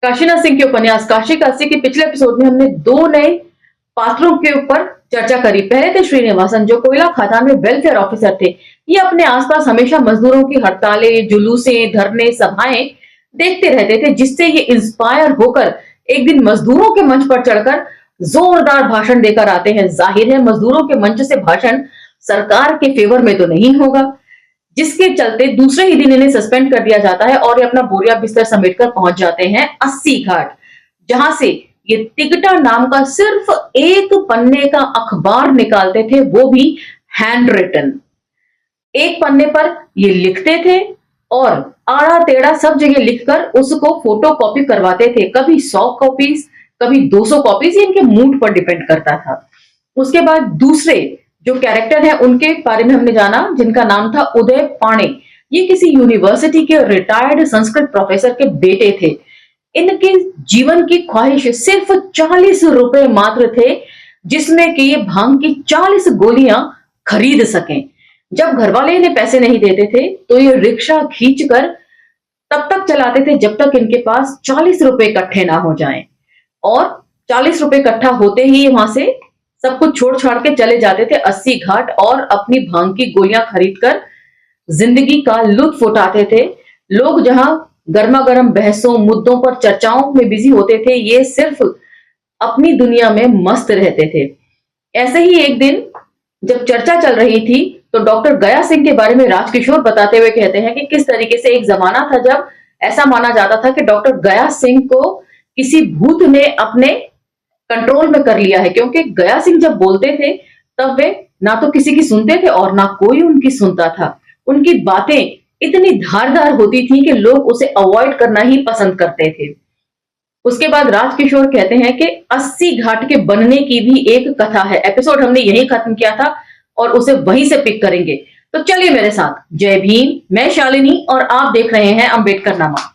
काशीनाथ सिंह के उपन्यास काशी काशी के पिछले एपिसोड में हमने दो नए पात्रों के ऊपर चर्चा करी। पहले थे श्रीनिवासन, जो कोयला खदान में वेलफेयर ऑफिसर थे। ये अपने आसपास हमेशा मजदूरों की हड़तालें, जुलूसें, धरने, सभाएं देखते रहते थे, जिससे ये इंस्पायर होकर एक दिन मजदूरों के मंच पर चढ़कर जोरदार भाषण देकर आते हैं। जाहिर है मजदूरों के मंच से भाषण सरकार के फेवर में तो नहीं होगा, जिसके चलते दूसरे ही दिन इन्हें सस्पेंड कर दिया जाता है और ये अपना बोरिया बिस्तर समेटकर पहुंच जाते हैं 80 घाट, जहां से ये तिगटा नाम का सिर्फ एक पन्ने का अखबार निकालते थे, वो भी हैंड रिटन। एक पन्ने पर ये लिखते थे और आड़ा टेढ़ा सब जगह लिखकर उसको फोटो कॉपी करवाते थे। कभी 100 कॉपीज, कभी 200 कॉपीज, इनके मूड पर डिपेंड करता था। उसके बाद दूसरे जो कैरेक्टर है उनके बारे में हमने जाना, जिनका नाम था उदय पाणे। ये किसी यूनिवर्सिटी के रिटायर्ड संस्कृत प्रोफेसर के बेटे थे। इनके जीवन की ख्वाहिश सिर्फ 40 रुपए मात्र थे, जिसमें कि ये भांग की 40 गोलियां खरीद सकें। जब घर वाले इन्हें पैसे नहीं देते थे तो ये रिक्शा खींचकर तब तक चलाते थे जब तक इनके पास 40 रुपए इकट्ठे ना हो जाएं। और 40 रुपए इकट्ठा होते ही वहां से सब कुछ छोड़ छाड़ के चले जाते थे 80 घाट और अपनी भांग की गोलियां खरीदकर जिंदगी का लुत्फ उठाते थे। लोग जहां गर्मा गर्म बहसों, मुद्दों पर चर्चाओं में बिजी होते थे, ये सिर्फ अपनी दुनिया में मस्त रहते थे। ऐसे ही एक दिन जब चर्चा चल रही थी तो डॉक्टर गया सिंह के बारे में राजकिशोर बताते हुए कहते हैं कि किस तरीके से एक जमाना था जब ऐसा माना जाता था कि डॉक्टर गया सिंह को किसी भूत ने अपने कंट्रोल में कर लिया है, क्योंकि गया सिंह जब बोलते थे तब वे ना तो किसी की सुनते थे और ना कोई उनकी सुनता था। उनकी बातें इतनी धारदार होती थी कि लोग उसे अवॉइड करना ही पसंद करते थे। उसके बाद राजकिशोर कहते हैं कि 80 घाट के बनने की भी एक कथा है। एपिसोड हमने यही खत्म किया था और उसे वहीं से पिक करेंगे। तो चलिए मेरे साथ। जय भीम, मैं शालिनी और आप देख रहे हैं अंबेडकर नामा।